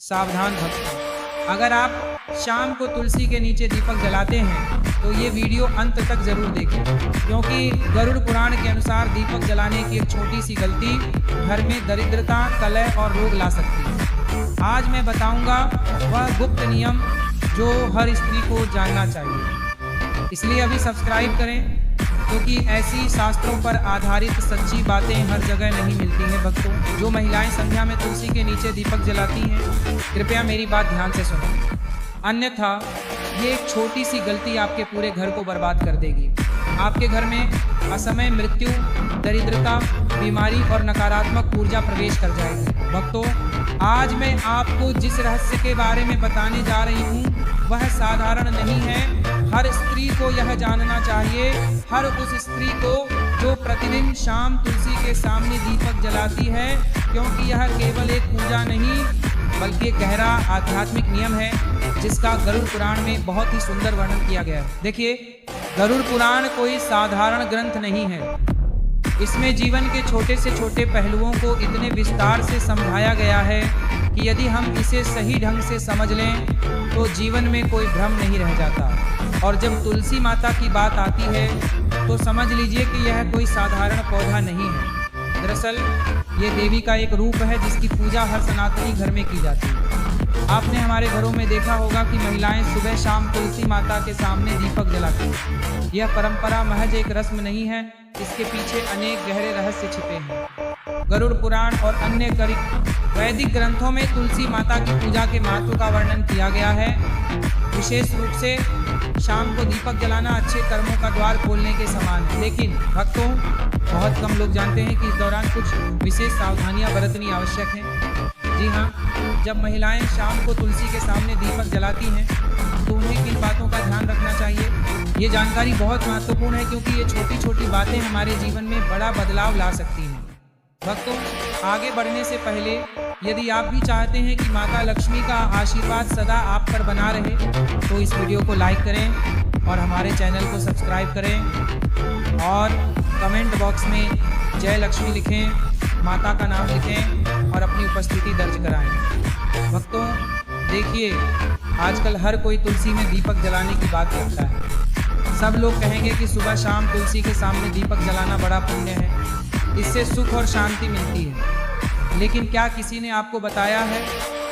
सावधान भक्त, अगर आप शाम को तुलसी के नीचे दीपक जलाते हैं तो ये वीडियो अंत तक जरूर देखें, क्योंकि गरुड़ पुराण के अनुसार दीपक जलाने की एक छोटी सी गलती घर में दरिद्रता, कलह और रोग ला सकती है। आज मैं बताऊंगा वह गुप्त नियम जो हर स्त्री को जानना चाहिए, इसलिए अभी सब्सक्राइब करें, क्योंकि ऐसी शास्त्रों पर आधारित सच्ची बातें हर जगह नहीं मिलती हैं। भक्तों, जो महिलाएं संध्या में तुलसी के नीचे दीपक जलाती हैं, कृपया मेरी बात ध्यान से सुनो, अन्यथा ये एक छोटी सी गलती आपके पूरे घर को बर्बाद कर देगी। आपके घर में असमय मृत्यु, दरिद्रता, बीमारी और नकारात्मक ऊर्जा प्रवेश कर जाएगी। भक्तों, आज मैं आपको जिस रहस्य के बारे में बताने जा रही हूँ वह साधारण नहीं है। हर स्त्री को यह जानना चाहिए, हर उस स्त्री को जो प्रतिदिन शाम तुलसी के सामने दीपक जलाती है, क्योंकि यह केवल एक पूजा नहीं बल्कि एक गहरा आध्यात्मिक नियम है जिसका गरुड़ पुराण में बहुत ही सुंदर वर्णन किया गया है। देखिए, गरुड़ पुराण कोई साधारण ग्रंथ नहीं है। इसमें जीवन के छोटे से छोटे पहलुओं को इतने विस्तार से समझाया गया है कि यदि हम इसे सही ढंग से समझ लें तो जीवन में कोई भ्रम नहीं रह जाता। और जब तुलसी माता की बात आती है तो समझ लीजिए कि यह कोई साधारण पौधा नहीं है। दरअसल ये देवी का एक रूप है जिसकी पूजा हर सनातनी घर में की जाती है। आपने हमारे घरों में देखा होगा कि महिलाएं सुबह शाम तुलसी माता के सामने दीपक जलाती हैं। यह परंपरा महज एक रस्म नहीं है, इसके पीछे अनेक गहरे रहस्य छिपे हैं। गरुड़ पुराण और अन्य वैदिक ग्रंथों में तुलसी माता की पूजा के महत्व का वर्णन किया गया है। विशेष रूप से शाम को दीपक जलाना अच्छे कर्मों का द्वार खोलने के समान है। लेकिन भक्तों, बहुत कम लोग जानते हैं कि इस दौरान कुछ विशेष सावधानियां बरतनी आवश्यक हैं। जी हाँ, जब महिलाएं शाम को तुलसी के सामने दीपक जलाती हैं तो उन्हें किन बातों का ध्यान रखना चाहिए, ये जानकारी बहुत महत्वपूर्ण है, क्योंकि ये छोटी छोटी बातें हमारे जीवन में बड़ा बदलाव ला सकती हैं। भक्तों, आगे बढ़ने से पहले यदि आप भी चाहते हैं कि माता लक्ष्मी का आशीर्वाद सदा आप पर बना रहे तो इस वीडियो को लाइक करें और हमारे चैनल को सब्सक्राइब करें और कमेंट बॉक्स में जय लक्ष्मी लिखें, माता का नाम लिखें और अपनी उपस्थिति दर्ज कराएं। भक्तों, देखिए, आजकल हर कोई तुलसी में दीपक जलाने की बात करता है। सब लोग कहेंगे कि सुबह शाम तुलसी के सामने दीपक जलाना बड़ा पुण्य है, इससे सुख और शांति मिलती है। लेकिन क्या किसी ने आपको बताया है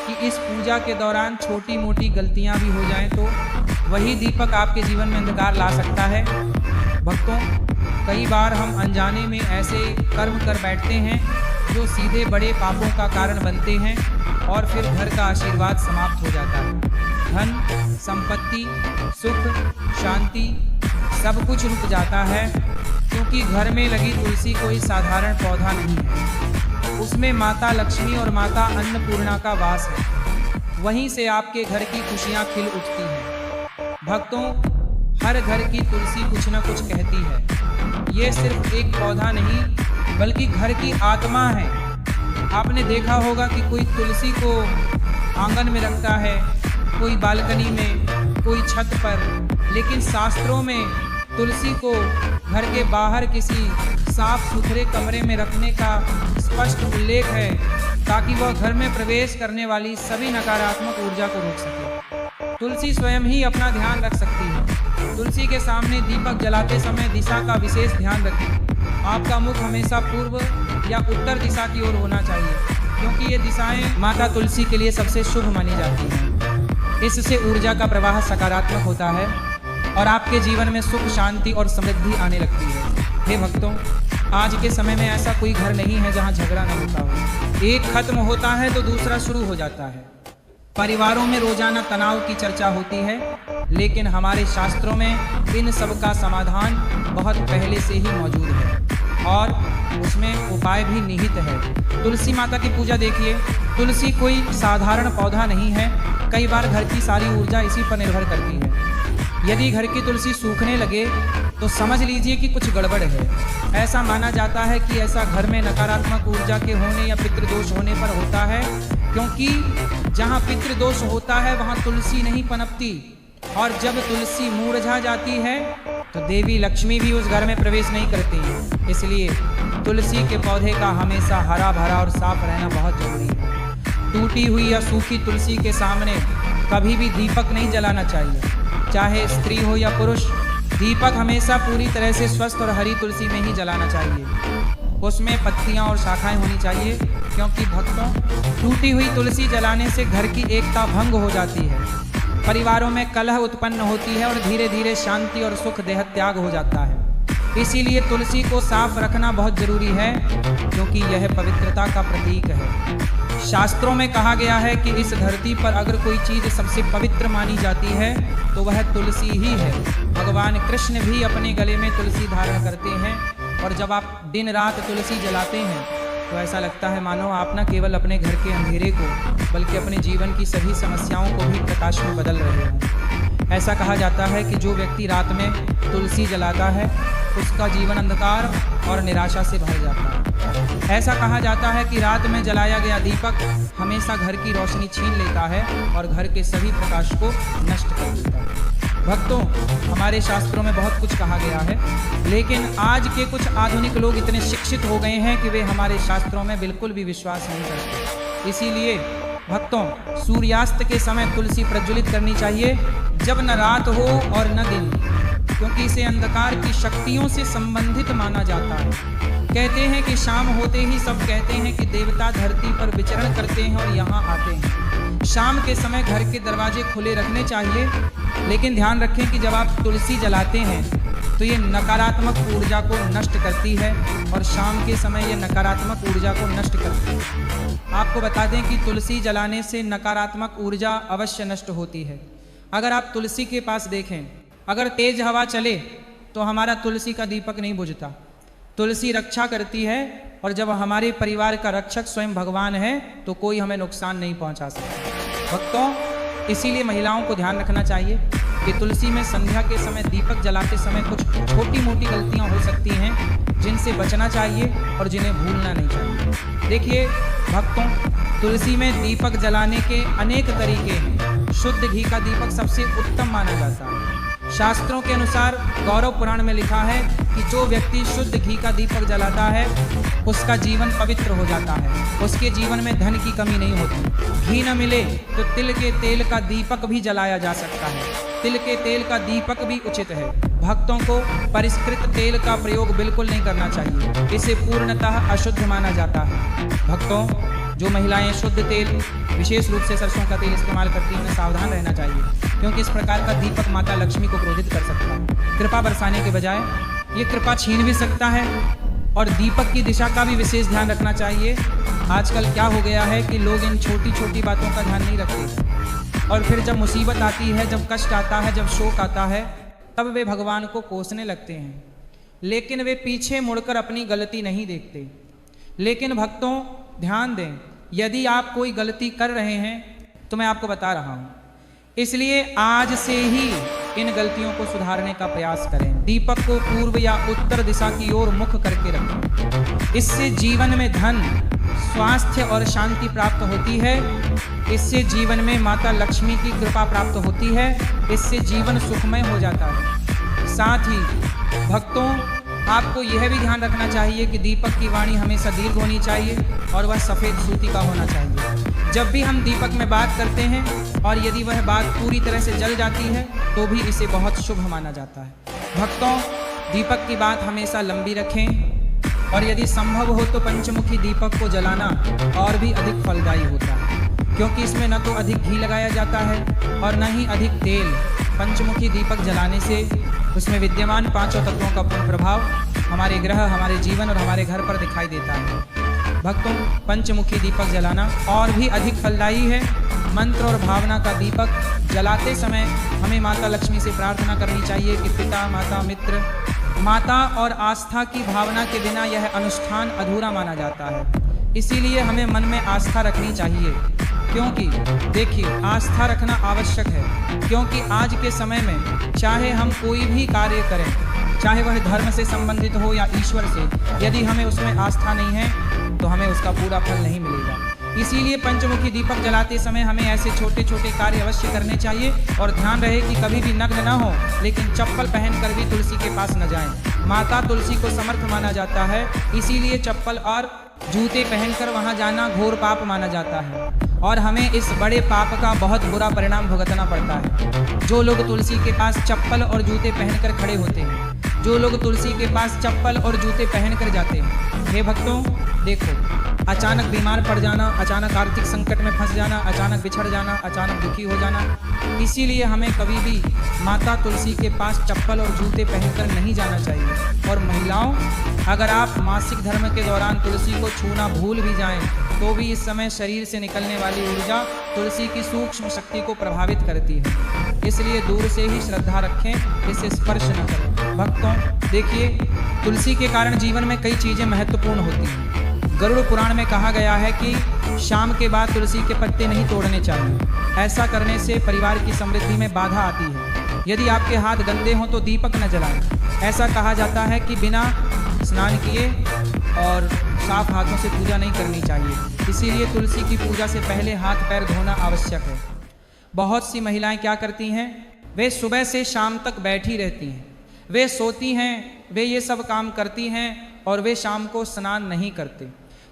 कि इस पूजा के दौरान छोटी मोटी गलतियां भी हो जाएं तो वही दीपक आपके जीवन में अंधकार ला सकता है। भक्तों, कई बार हम अनजाने में ऐसे कर्म कर बैठते हैं जो सीधे बड़े पापों का कारण बनते हैं और फिर घर का आशीर्वाद समाप्त हो जाता है। धन, संपत्ति, सुख, शांति सब कुछ रुक जाता है, क्योंकि घर में लगी तुलसी कोई साधारण पौधा नहीं है। उसमें माता लक्ष्मी और माता अन्नपूर्णा का वास है। वहीं से आपके घर की खुशियां खिल उठती हैं। भक्तों, हर घर की तुलसी कुछ न कुछ कहती है। ये सिर्फ एक पौधा नहीं बल्कि घर की आत्मा है। आपने देखा होगा कि कोई तुलसी को आंगन में रखता है, कोई बालकनी में, कोई छत पर, लेकिन शास्त्रों में तुलसी को घर के बाहर किसी साफ सुथरे कमरे में रखने का स्पष्ट उल्लेख है, ताकि वह घर में प्रवेश करने वाली सभी नकारात्मक ऊर्जा को रोक सके। तुलसी स्वयं ही अपना ध्यान रख सकती है। तुलसी के सामने दीपक जलाते समय दिशा का विशेष ध्यान रखें। आपका मुख हमेशा पूर्व या उत्तर दिशा की ओर होना चाहिए, क्योंकि ये दिशाएं माता तुलसी के लिए सबसे शुभ मानी जाती हैं। इससे ऊर्जा का प्रवाह सकारात्मक होता है और आपके जीवन में सुख, शांति और समृद्धि आने लगती है। हे भक्तों, आज के समय में ऐसा कोई घर नहीं है जहां झगड़ा न होता हो। एक खत्म होता है तो दूसरा शुरू हो जाता है। परिवारों में रोजाना तनाव की चर्चा होती है, लेकिन हमारे शास्त्रों में इन सब का समाधान बहुत पहले से ही मौजूद है और उसमें उपाय भी निहित है। तुलसी माता की पूजा देखिए, तुलसी कोई साधारण पौधा नहीं है। कई बार घर की सारी ऊर्जा इसी पर निर्भर करती है। यदि घर की तुलसी सूखने लगे तो समझ लीजिए कि कुछ गड़बड़ है। ऐसा माना जाता है कि ऐसा घर में नकारात्मक ऊर्जा के होने या पितृदोष होने पर होता है, क्योंकि जहाँ पितृदोष होता है वहाँ तुलसी नहीं पनपती, और जब तुलसी मुरझा जाती है तो देवी लक्ष्मी भी उस घर में प्रवेश नहीं करती। इसलिए तुलसी के पौधे का हमेशा हरा भरा और साफ रहना बहुत जरूरी है। टूटी हुई या सूखी तुलसी के सामने कभी भी दीपक नहीं जलाना चाहिए, चाहे स्त्री हो या पुरुष। दीपक हमेशा पूरी तरह से स्वस्थ और हरी तुलसी में ही जलाना चाहिए, उसमें पत्तियां और शाखाएं होनी चाहिए, क्योंकि भक्तों टूटी हुई तुलसी जलाने से घर की एकता भंग हो जाती है, परिवारों में कलह उत्पन्न होती है और धीरे धीरे शांति और सुख देह त्याग हो जाता है। इसीलिए तुलसी को साफ रखना बहुत जरूरी है, क्योंकि यह पवित्रता का प्रतीक है। शास्त्रों में कहा गया है कि इस धरती पर अगर कोई चीज़ सबसे पवित्र मानी जाती है तो वह तुलसी ही है। भगवान कृष्ण भी अपने गले में तुलसी धारण करते हैं, और जब आप दिन रात तुलसी जलाते हैं तो ऐसा लगता है मानो आप न केवल अपने घर के अंधेरे को बल्कि अपने जीवन की सभी समस्याओं को भी प्रकाश में बदल रहे हों। ऐसा कहा जाता है कि जो व्यक्ति रात में तुलसी जलाता है उसका जीवन अंधकार और निराशा से भर जाता है। ऐसा कहा जाता है कि रात में जलाया गया दीपक हमेशा घर की रोशनी छीन लेता है और घर के सभी प्रकाश को नष्ट कर देता है। भक्तों, हमारे शास्त्रों में बहुत कुछ कहा गया है, लेकिन आज के कुछ आधुनिक लोग इतने शिक्षित हो गए हैं कि वे हमारे शास्त्रों में बिल्कुल भी विश्वास नहीं करते। इसीलिए भक्तों, सूर्यास्त के समय तुलसी प्रज्वलित करनी चाहिए, जब न रात हो और न दिन, क्योंकि इसे अंधकार की शक्तियों से संबंधित माना जाता है। कहते हैं कि शाम होते ही सब कहते हैं कि देवता धरती पर विचरण करते हैं और यहाँ आते हैं। शाम के समय घर के दरवाजे खुले रखने चाहिए, लेकिन ध्यान रखें कि जब आप तुलसी जलाते हैं तो ये नकारात्मक ऊर्जा को नष्ट करती है, और शाम के समय ये नकारात्मक ऊर्जा को नष्ट करती है। आपको बता दें कि तुलसी जलाने से नकारात्मक ऊर्जा अवश्य नष्ट होती है। अगर आप तुलसी के पास देखें, अगर तेज हवा चले तो हमारा तुलसी का दीपक नहीं बुझता। तुलसी रक्षा करती है, और जब हमारे परिवार का रक्षक स्वयं भगवान है तो कोई हमें नुकसान नहीं पहुंचा सकता। भक्तों, इसीलिए महिलाओं को ध्यान रखना चाहिए कि तुलसी में संध्या के समय दीपक जलाते समय कुछ छोटी मोटी गलतियां हो सकती हैं, जिनसे बचना चाहिए और जिन्हें भूलना नहीं चाहिए। देखिए भक्तों, तुलसी में दीपक जलाने के अनेक तरीके हैं। शुद्ध घी का दीपक सबसे उत्तम माना जाता है। शास्त्रों के अनुसार गौरव पुराण में लिखा है कि जो व्यक्ति शुद्ध घी का दीपक जलाता है उसका जीवन पवित्र हो जाता है, उसके जीवन में धन की कमी नहीं होती। घी न मिले तो तिल के तेल का दीपक भी जलाया जा सकता है, तिल के तेल का दीपक भी उचित है। भक्तों को परिष्कृत तेल का प्रयोग बिल्कुल नहीं करना चाहिए, इसे पूर्णतः अशुद्ध माना जाता है। भक्तों, जो महिलाएं शुद्ध तेल, विशेष रूप से सरसों का तेल इस्तेमाल करती हैं, उन्हें सावधान रहना चाहिए, क्योंकि इस प्रकार का दीपक माता लक्ष्मी को क्रोधित कर सकता है। कृपा बरसाने के बजाय ये कृपा छीन भी सकता है, और दीपक की दिशा का भी विशेष ध्यान रखना चाहिए। आजकल क्या हो गया है कि लोग इन छोटी छोटी बातों का ध्यान नहीं रखते, और फिर जब मुसीबत आती है, जब कष्ट आता है, जब शोक आता है, तब वे भगवान को कोसने लगते हैं, लेकिन वे पीछे मुड़कर अपनी गलती नहीं देखते। लेकिन भक्तों ध्यान दें, यदि आप कोई गलती कर रहे हैं तो मैं आपको बता रहा हूं, इसलिए आज से ही इन गलतियों को सुधारने का प्रयास करें। दीपक को पूर्व या उत्तर दिशा की ओर मुख करके रखें। इससे जीवन में धन, स्वास्थ्य और शांति प्राप्त होती है। इससे जीवन में माता लक्ष्मी की कृपा प्राप्त होती है। इससे जीवन सुखमय हो जाता है। साथ ही भक्तों, आपको यह भी ध्यान रखना चाहिए कि दीपक की वाणी हमेशा दीर्घ होनी चाहिए और वह सफ़ेद सूती का होना चाहिए। जब भी हम दीपक में बात करते हैं और यदि वह बात पूरी तरह से जल जाती है तो भी इसे बहुत शुभ माना जाता है। भक्तों, दीपक की बात हमेशा लंबी रखें, और यदि संभव हो तो पंचमुखी दीपक को जलाना और भी अधिक फलदायी होता है, क्योंकि इसमें न तो अधिक घी लगाया जाता है और न ही अधिक तेल। पंचमुखी दीपक जलाने से उसमें विद्यमान पांचों तत्वों का पूर्ण प्रभाव हमारे ग्रह, हमारे जीवन और हमारे घर पर दिखाई देता है। भक्तों, पंचमुखी दीपक जलाना और भी अधिक फलदायी है। मंत्र और भावना का दीपक जलाते समय हमें माता लक्ष्मी से प्रार्थना करनी चाहिए कि पिता, माता, मित्र, माता और आस्था की भावना के बिना यह अनुष्ठान अधूरा माना जाता है। इसीलिए हमें मन में आस्था रखनी चाहिए, क्योंकि देखिए आस्था रखना आवश्यक है, क्योंकि आज के समय में चाहे हम कोई भी कार्य करें, चाहे वह धर्म से संबंधित हो या ईश्वर से, यदि हमें उसमें आस्था नहीं है तो हमें उसका पूरा फल नहीं मिलेगा। इसीलिए पंचमुखी दीपक जलाते समय हमें ऐसे छोटे छोटे कार्य अवश्य करने चाहिए, और ध्यान रहे कि कभी भी नग्न न हो, लेकिन चप्पल पहनकर भी तुलसी के पास न जाएं। माता तुलसी को समर्थ माना जाता है, इसीलिए चप्पल और जूते पहनकर वहां जाना घोर पाप माना जाता है। और हमें इस बड़े पाप का बहुत बुरा परिणाम भुगतना पड़ता है। जो लोग तुलसी के पास चप्पल और जूते पहनकर खड़े होते हैं, जो लोग तुलसी के पास चप्पल और जूते पहनकर जाते हैं, हे भक्तों देखो, अचानक बीमार पड़ जाना, अचानक आर्थिक संकट में फंस जाना, अचानक बिछड़ जाना, अचानक दुखी हो जाना, इसीलिए हमें कभी भी माता तुलसी के पास चप्पल और जूते पहनकर नहीं जाना चाहिए। और महिलाओं, अगर आप मासिक धर्म के दौरान तुलसी को छूना भूल भी जाएं, तो भी इस समय शरीर से निकलने वाली ऊर्जा तुलसी की सूक्ष्म शक्ति को प्रभावित करती है। इसलिए दूर से ही श्रद्धा रखें, इसे स्पर्श न करें। भक्तों देखिए, तुलसी के कारण जीवन में कई चीज़ें महत्वपूर्ण होती हैं। गरुड़ पुराण में कहा गया है कि शाम के बाद तुलसी के पत्ते नहीं तोड़ने चाहिए। ऐसा करने से परिवार की समृद्धि में बाधा आती है। यदि आपके हाथ गंदे हों तो दीपक न जलाएं। ऐसा कहा जाता है कि बिना स्नान किए और साफ हाथों से पूजा नहीं करनी चाहिए। इसीलिए तुलसी की पूजा से पहले हाथ पैर धोना आवश्यक है। बहुत सी महिलाएं क्या करती हैं, वे सुबह से शाम तक बैठी रहती हैं, वे सोती हैं, वे ये सब काम करती हैं और वे शाम को स्नान नहीं करते।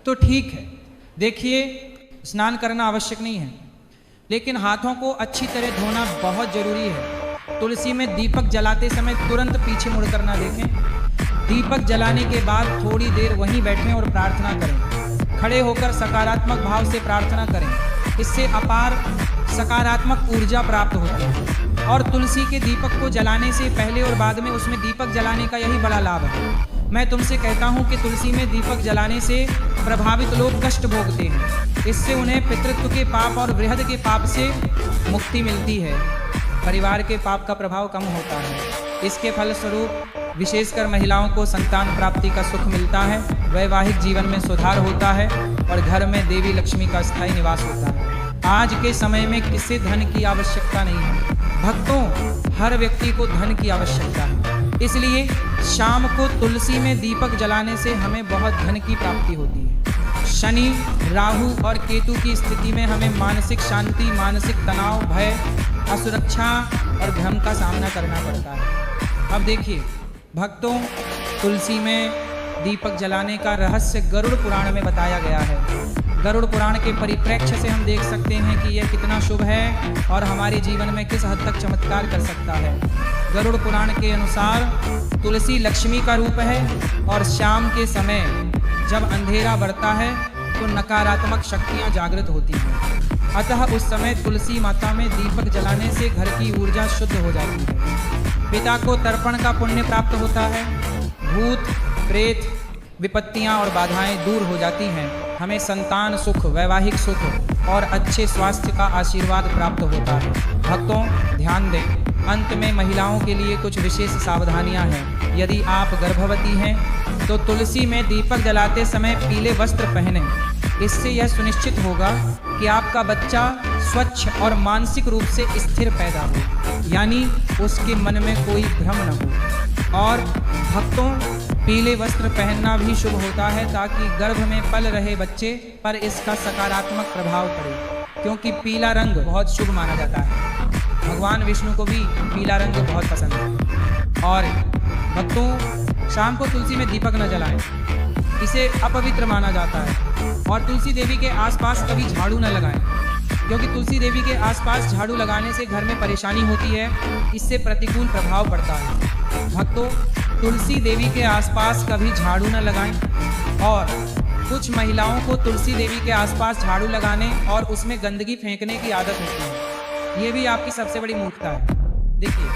तो ठीक है, देखिए स्नान करना आवश्यक नहीं है, लेकिन हाथों को अच्छी तरह धोना बहुत जरूरी है। तुलसी में दीपक जलाते समय तुरंत पीछे मुड़कर ना देखें। दीपक जलाने के बाद थोड़ी देर वहीं बैठें और प्रार्थना करें। खड़े होकर सकारात्मक भाव से प्रार्थना करें, इससे अपार सकारात्मक ऊर्जा प्राप्त होती है। और तुलसी के दीपक को जलाने से पहले और बाद में उसमें दीपक जलाने का यही बड़ा लाभ है। मैं तुमसे कहता हूँ कि तुलसी में दीपक जलाने से प्रभावित लोग कष्ट भोगते हैं। इससे उन्हें पितृत्व के पाप और बृहद के पाप से मुक्ति मिलती है। परिवार के पाप का प्रभाव कम होता है। इसके फलस्वरूप विशेषकर महिलाओं को संतान प्राप्ति का सुख मिलता है, वैवाहिक जीवन में सुधार होता है और घर में देवी लक्ष्मी का स्थायी निवास होता है। आज के समय में किसी धन की आवश्यकता नहीं है भक्तों, हर व्यक्ति को धन की आवश्यकता है। इसलिए शाम को तुलसी में दीपक जलाने से हमें बहुत धन की प्राप्ति होती है। शनि, राहु और केतु की स्थिति में हमें मानसिक शांति, मानसिक तनाव, भय, असुरक्षा और भ्रम का सामना करना पड़ता है। अब देखिए भक्तों, तुलसी में दीपक जलाने का रहस्य गरुड़ पुराण में बताया गया है। गरुड़ पुराण के परिप्रेक्ष्य से हम देख सकते हैं कि यह कितना शुभ है और हमारे जीवन में किस हद तक चमत्कार कर सकता है। गरुड़ पुराण के अनुसार तुलसी लक्ष्मी का रूप है और शाम के समय जब अंधेरा बढ़ता है तो नकारात्मक शक्तियां जागृत होती हैं। अतः उस समय तुलसी माता में दीपक जलाने से घर की ऊर्जा शुद्ध हो जाती है। पिता को तर्पण का पुण्य प्राप्त होता है। भूत, प्रेत, विपत्तियां और बाधाएं दूर हो जाती हैं। हमें संतान सुख, वैवाहिक सुख और अच्छे स्वास्थ्य का आशीर्वाद प्राप्त होता है। भक्तों ध्यान दें, अंत में महिलाओं के लिए कुछ विशेष सावधानियां हैं। यदि आप गर्भवती हैं तो तुलसी में दीपक जलाते समय पीले वस्त्र पहनें। इससे यह सुनिश्चित होगा कि आपका बच्चा स्वच्छ और मानसिक रूप से स्थिर पैदा हो, यानी उसके मन में कोई भ्रम न हो। और भक्तों, पीले वस्त्र पहनना भी शुभ होता है ताकि गर्भ में पल रहे बच्चे पर इसका सकारात्मक प्रभाव पड़े, क्योंकि पीला रंग बहुत शुभ माना जाता है। भगवान विष्णु को भी पीला रंग बहुत पसंद है। और भक्तों, शाम को तुलसी में दीपक न जलाएं, इसे अपवित्र माना जाता है। और तुलसी देवी के आसपास कभी झाड़ू न लगाएं, क्योंकि तुलसी देवी के आसपास झाड़ू लगाने से घर में परेशानी होती है, इससे प्रतिकूल प्रभाव पड़ता है। भक्तों, तुलसी देवी के आसपास कभी झाड़ू न लगाएं। और कुछ महिलाओं को तुलसी देवी के आसपास झाड़ू लगाने और उसमें गंदगी फेंकने की आदत होती है। ये भी आपकी सबसे बड़ी मूर्खता है। देखिए,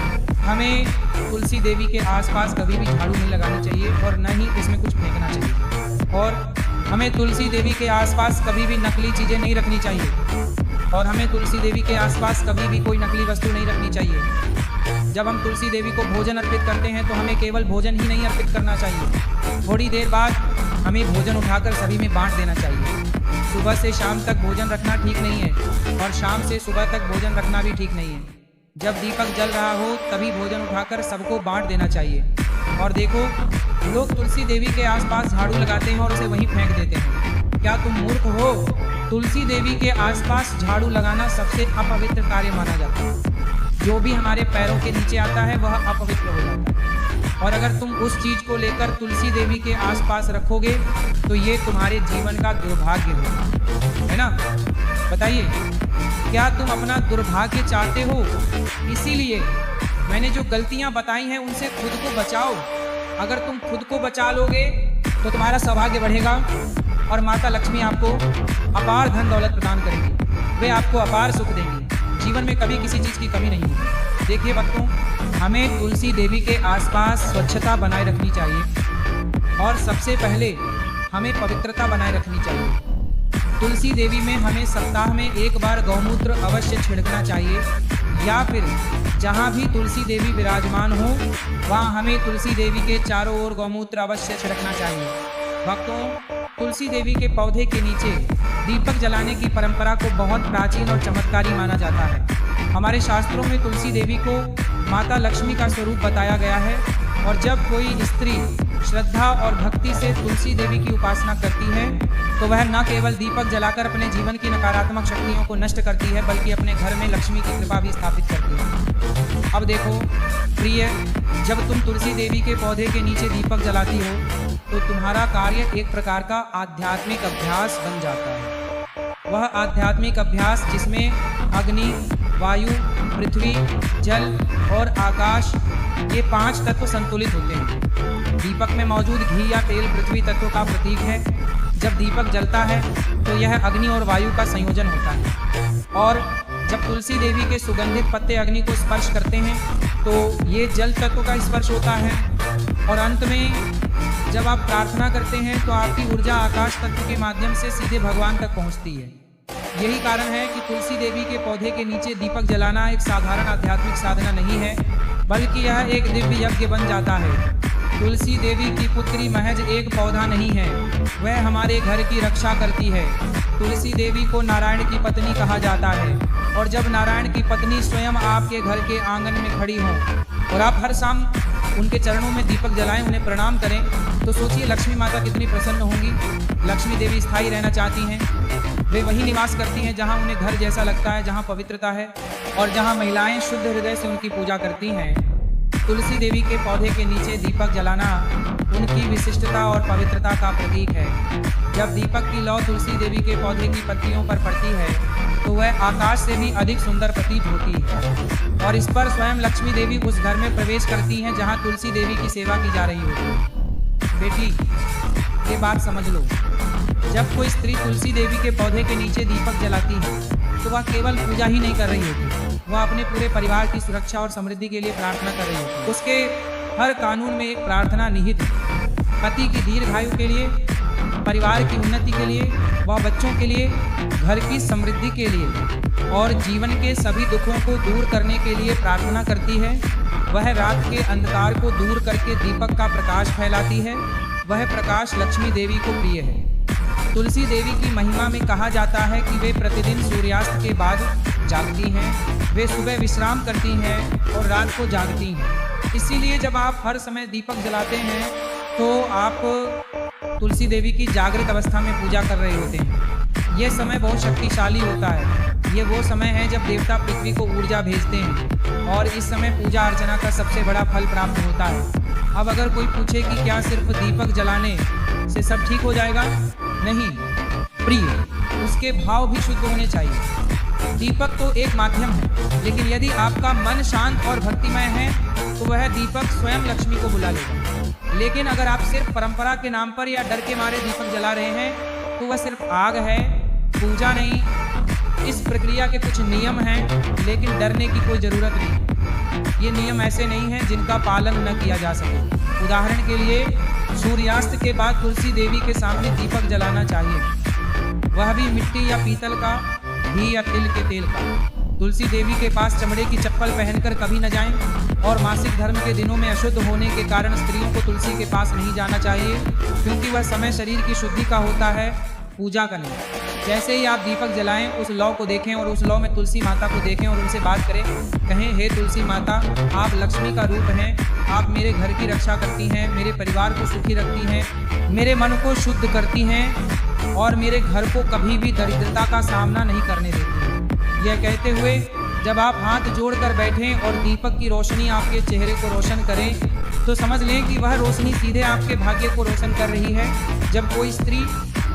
हमें तुलसी देवी के आसपास कभी भी झाड़ू नहीं लगानी चाहिए और न ही उसमें कुछ फेंकना चाहिए। और हमें तुलसी देवी के आसपास कभी भी नकली चीज़ें नहीं रखनी चाहिए। और हमें तुलसी देवी के आसपास कभी भी कोई नकली वस्तु नहीं रखनी चाहिए। जब हम तुलसी देवी को भोजन अर्पित करते हैं तो हमें केवल भोजन ही नहीं अर्पित करना चाहिए। थोड़ी देर बाद हमें भोजन उठाकर सभी में बांट देना चाहिए। सुबह से शाम तक भोजन रखना ठीक नहीं है और शाम से सुबह तक भोजन रखना भी ठीक नहीं है। जब दीपक जल रहा हो तभी भोजन उठाकर सबको बांट देना चाहिए। और देखो, लोग तुलसी देवी के आसपास झाड़ू लगाते हैं और उसे वहीं फेंक देते हैं। क्या तुम मूर्ख हो? तुलसी देवी के आसपास झाड़ू लगाना सबसे अपवित्र कार्य माना जाता है। जो भी हमारे पैरों के नीचे आता है वह अपवित्र हो जाता है। और अगर तुम उस चीज को लेकर तुलसी देवी के आसपास रखोगे तो ये तुम्हारे जीवन का दुर्भाग्य होगा, है ना। बताइए, क्या तुम अपना दुर्भाग्य चाहते हो? इसीलिए मैंने जो गलतियां बताई हैं उनसे खुद को बचाओ। अगर तुम खुद को बचा लोगे तो तुम्हारा सौभाग्य बढ़ेगा और माता लक्ष्मी आपको अपार धन दौलत प्रदान करेंगी। वे आपको अपार सुख देंगी। जीवन में कभी किसी चीज़ की कमी नहीं होगी। देखिए भक्तों, हमें तुलसी देवी के आसपास स्वच्छता बनाए रखनी चाहिए और सबसे पहले हमें पवित्रता बनाए रखनी चाहिए। तुलसी देवी में हमें सप्ताह में एक बार गौमूत्र अवश्य छिड़कना चाहिए, या फिर जहाँ भी तुलसी देवी विराजमान हो वहाँ हमें तुलसी देवी के चारों ओर गौमूत्र अवश्य छिड़कना चाहिए। भक्तों, तुलसी देवी के पौधे के नीचे दीपक जलाने की परंपरा को बहुत प्राचीन और चमत्कारी माना जाता है। हमारे शास्त्रों में तुलसी देवी को माता लक्ष्मी का स्वरूप बताया गया है और जब कोई स्त्री श्रद्धा और भक्ति से तुलसी देवी की उपासना करती है तो वह न केवल दीपक जलाकर अपने जीवन की नकारात्मक शक्तियों को नष्ट करती है बल्कि अपने घर में लक्ष्मी की कृपा भी स्थापित करती है। अब देखो प्रिय, जब तुम तुलसी देवी के पौधे के नीचे दीपक जलाती हो तो तुम्हारा कार्य एक प्रकार का आध्यात्मिक अभ्यास बन जाता है। वह आध्यात्मिक अभ्यास जिसमें अग्नि, वायु, पृथ्वी, जल और आकाश, ये 5 तत्व संतुलित होते हैं। दीपक में मौजूद घी या तेल पृथ्वी तत्व का प्रतीक है। जब दीपक जलता है तो यह अग्नि और वायु का संयोजन होता है और जब तुलसी देवी के सुगंधित पत्ते अग्नि को स्पर्श करते हैं तो ये जल तत्व का स्पर्श होता है और अंत में जब आप प्रार्थना करते हैं तो आपकी ऊर्जा आकाश तत्व के माध्यम से सीधे भगवान तक पहुंचती है। यही कारण है कि तुलसी देवी के पौधे के नीचे दीपक जलाना एक साधारण आध्यात्मिक साधना नहीं है बल्कि यह एक दिव्य यज्ञ बन जाता है। तुलसी देवी की पुत्री महज एक पौधा नहीं है, वह हमारे घर की रक्षा करती है। तुलसी देवी को नारायण की पत्नी कहा जाता है और जब नारायण की पत्नी स्वयं आपके घर के आंगन में खड़ी हो और आप हर शाम उनके चरणों में दीपक जलाएं, उन्हें प्रणाम करें, तो सोचिए लक्ष्मी माता कितनी प्रसन्न होंगी। लक्ष्मी देवी स्थायी रहना चाहती हैं। वे वही निवास करती हैं जहां उन्हें घर जैसा लगता है, जहां पवित्रता है और जहां महिलाएं शुद्ध हृदय से उनकी पूजा करती हैं। तुलसी देवी के पौधे के नीचे दीपक जलाना उनकी विशिष्टता और पवित्रता का प्रतीक है। जब दीपक की लौ तुलसी देवी के पौधे की पत्तियों पर पड़ती है तो वह आकाश से भी अधिक सुंदर प्रतीत होती है और इस पर स्वयं लक्ष्मी देवी उस घर में प्रवेश करती हैं जहां तुलसी देवी की सेवा की जा रही होती है। बेटी, ये बात समझ लो, जब कोई स्त्री तुलसी देवी के पौधे के नीचे दीपक जलाती है तो वह केवल पूजा ही नहीं कर रही होती, वह अपने पूरे परिवार की सुरक्षा और समृद्धि के लिए प्रार्थना कर रही होती है। उसके हर कानून में एक प्रार्थना निहित है, पति की दीर्घायु के लिए, परिवार की उन्नति के लिए, व बच्चों के लिए, घर की समृद्धि के लिए और जीवन के सभी दुखों को दूर करने के लिए प्रार्थना करती है। वह रात के अंधकार को दूर करके दीपक का प्रकाश फैलाती है। वह प्रकाश लक्ष्मी देवी को प्रिय है। तुलसी देवी की महिमा में कहा जाता है कि वे प्रतिदिन सूर्यास्त के बाद जागती हैं, वे सुबह विश्राम करती हैं और रात को जागती हैं। इसीलिए जब आप हर समय दीपक जलाते हैं तो आप तुलसी देवी की जागृत अवस्था में पूजा कर रहे होते हैं। यह समय बहुत शक्तिशाली होता है। ये वो समय है जब देवता पृथ्वी को ऊर्जा भेजते हैं और इस समय पूजा अर्चना का सबसे बड़ा फल प्राप्त होता है। अब अगर कोई पूछे कि क्या सिर्फ दीपक जलाने से सब ठीक हो जाएगा? नहीं प्रिय, उसके भाव भी शुद्ध होने चाहिए। दीपक तो एक माध्यम है, लेकिन यदि आपका मन शांत और भक्तिमय है तो वह दीपक स्वयं लक्ष्मी को बुला लेगा। लेकिन अगर आप सिर्फ परंपरा के नाम पर या डर के मारे दीपक जला रहे हैं तो वह सिर्फ आग है, पूजा नहीं। इस प्रक्रिया के कुछ नियम हैं, लेकिन डरने की कोई ज़रूरत नहीं। ये नियम ऐसे नहीं हैं जिनका पालन न किया जा सके। उदाहरण के लिए सूर्यास्त के बाद तुलसी देवी के सामने दीपक जलाना चाहिए, वह भी मिट्टी या पीतल का, घी या तिल के तेल का। तुलसी देवी के पास चमड़े की चप्पल पहनकर कभी न जाएं और मासिक धर्म के दिनों में अशुद्ध होने के कारण स्त्रियों को तुलसी के पास नहीं जाना चाहिए, क्योंकि वह समय शरीर की शुद्धि का होता है, पूजा का नहीं। जैसे ही आप दीपक जलाएं, उस लौ को देखें और उस लौ में तुलसी माता को देखें और उनसे बात करें। कहें, हे तुलसी माता, आप लक्ष्मी का रूप हैं, आप मेरे घर की रक्षा करती हैं, मेरे परिवार को सुखी रखती हैं, मेरे मन को शुद्ध करती हैं और मेरे घर को कभी भी दरिद्रता का सामना नहीं करने देती हैं। यह कहते हुए जब आप हाथ जोड़कर बैठें और दीपक की रोशनी आपके चेहरे को रोशन करे तो समझ लें कि वह रोशनी सीधे आपके भाग्य को रोशन कर रही है। जब कोई स्त्री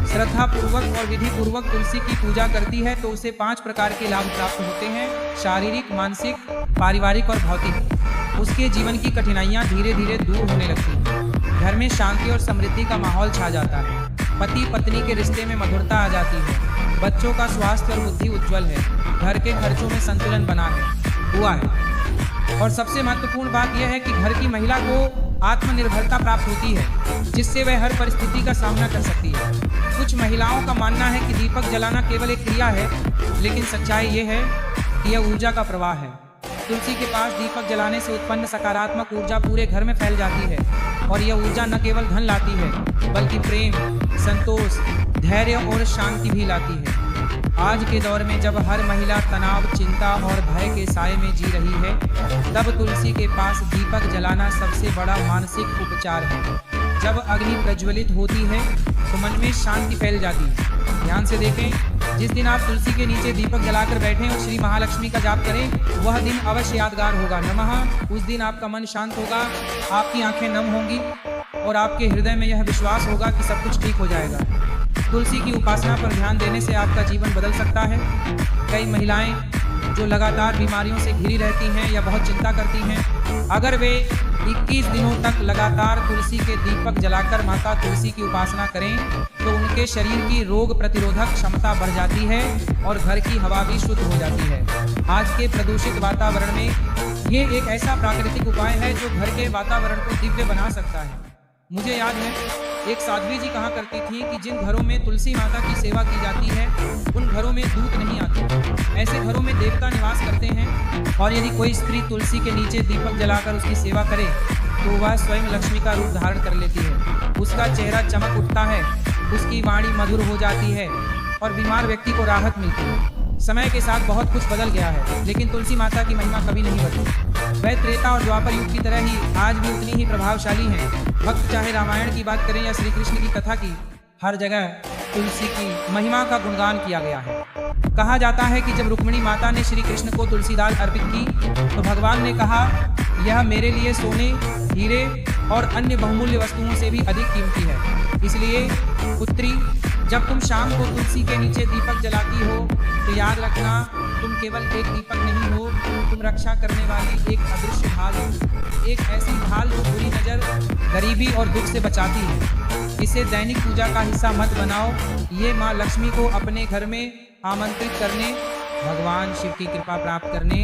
श्रद्धा पूर्वक और विधि पूर्वक तुलसी की पूजा करती है तो उसे 5 प्रकार के लाभ प्राप्त होते हैं: शारीरिक, मानसिक, पारिवारिक और भौतिक। उसके जीवन की कठिनाइयां धीरे धीरे दूर होने लगती हैं। घर में शांति और समृद्धि का माहौल छा जाता है। पति पत्नी के रिश्ते में मधुरता आ जाती है। बच्चों का स्वास्थ्य और बुद्धि उज्जवल है। घर के खर्चों में संतुलन बना हुआ है। और सबसे महत्वपूर्ण बात यह है कि घर की महिला को आत्मनिर्भरता प्राप्त होती है, जिससे वह हर परिस्थिति का सामना कर सकती है। कुछ महिलाओं का मानना है कि दीपक जलाना केवल एक क्रिया है, लेकिन सच्चाई ये है कि यह ऊर्जा का प्रवाह है। तुलसी के पास दीपक जलाने से उत्पन्न सकारात्मक ऊर्जा पूरे घर में फैल जाती है और यह ऊर्जा न केवल धन लाती है, बल्कि प्रेम, संतोष, धैर्य और शांति भी लाती है। आज के दौर में जब हर महिला तनाव, चिंता और भय के साए में जी रही है, तब तुलसी के पास दीपक जलाना सबसे बड़ा मानसिक उपचार है। जब अग्नि प्रज्वलित होती है तो मन में शांति फैल जाती है। ध्यान से देखें, जिस दिन आप तुलसी के नीचे दीपक जलाकर बैठें और श्री महालक्ष्मी का जाप करें, वह दिन अवश्य यादगार होगा। नमः। उस दिन आपका मन शांत होगा, आपकी आंखें नम होंगी और आपके हृदय में यह विश्वास होगा कि सब कुछ ठीक हो जाएगा। तुलसी की उपासना पर ध्यान देने से आपका जीवन बदल सकता है। कई महिलाएं जो लगातार बीमारियों से घिरी रहती हैं या बहुत चिंता करती हैं, अगर वे 21 दिनों तक लगातार तुलसी के दीपक जलाकर माता तुलसी की उपासना करें तो उनके शरीर की रोग प्रतिरोधक क्षमता बढ़ जाती है और घर की हवा भी शुद्ध हो जाती है। आज के प्रदूषित वातावरण में ये एक ऐसा प्राकृतिक उपाय है जो घर के वातावरण को दिव्य बना सकता है। मुझे याद है, एक साध्वी जी कहा करती थी कि जिन घरों में तुलसी माता की सेवा की जाती है उन घरों में दूत नहीं आते। ऐसे घरों में देवता निवास करते हैं और यदि कोई स्त्री तुलसी के नीचे दीपक जलाकर उसकी सेवा करे तो वह स्वयं लक्ष्मी का रूप धारण कर लेती है। उसका चेहरा चमक उठता है, उसकी वाणी मधुर हो जाती है और बीमार व्यक्ति को राहत मिलती है। समय के साथ बहुत कुछ बदल गया है, लेकिन तुलसी माता की महिमा कभी नहीं बदली। वह त्रेता और द्वापर युग की तरह ही आज भी उतनी ही प्रभावशाली हैं। भक्त चाहे रामायण की बात करें या श्री कृष्ण की कथा की, हर जगह तुलसी की महिमा का गुणगान किया गया है। कहा जाता है कि जब रुक्मिणी माता ने श्री कृष्ण को तुलसी दाल अर्पित की तो भगवान ने कहा, यह मेरे लिए सोने, हीरे और अन्य बहुमूल्य वस्तुओं से भी अधिक कीमती है। इसलिए पुत्री, जब तुम शाम को तुलसी के नीचे दीपक जलाती हो तो याद रखना, तुम केवल एक दीपक नहीं हो, तुम रक्षा करने वाली एक अदृश्य ढाल हो। एक ऐसी ढाल जो बुरी नजर, गरीबी और दुख से बचाती है। इसे दैनिक पूजा का हिस्सा मत बनाओ। ये माँ लक्ष्मी को अपने घर में आमंत्रित करने, भगवान शिव की कृपा प्राप्त करने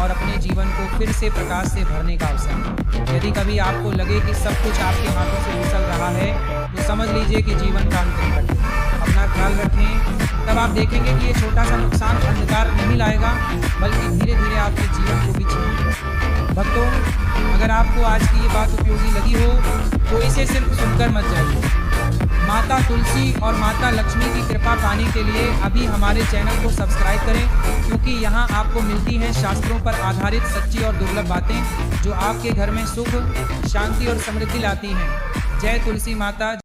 और अपने जीवन को फिर से प्रकाश से भरने का अवसर है। यदि कभी आपको लगे कि सब कुछ आपके हाथों से फिसल रहा है तो समझ लीजिए कि जीवन का अंत निकट है। अपना ख्याल रखें, तब आप देखेंगे कि ये छोटा सा नुकसान अंधकार नहीं लाएगा, बल्कि धीरे धीरे आपके जीवन को भी छीनेगा। भक्तों, अगर आपको आज की ये बात उपयोगी लगी हो तो इसे सिर्फ सुनकर मत जाइए। माता तुलसी और माता लक्ष्मी की कृपा पाने के लिए अभी हमारे चैनल को सब्सक्राइब करें, क्योंकि यहाँ आपको मिलती हैं शास्त्रों पर आधारित सच्ची और दुर्लभ बातें जो आपके घर में सुख, शांति और समृद्धि लाती हैं। जय तुलसी माता।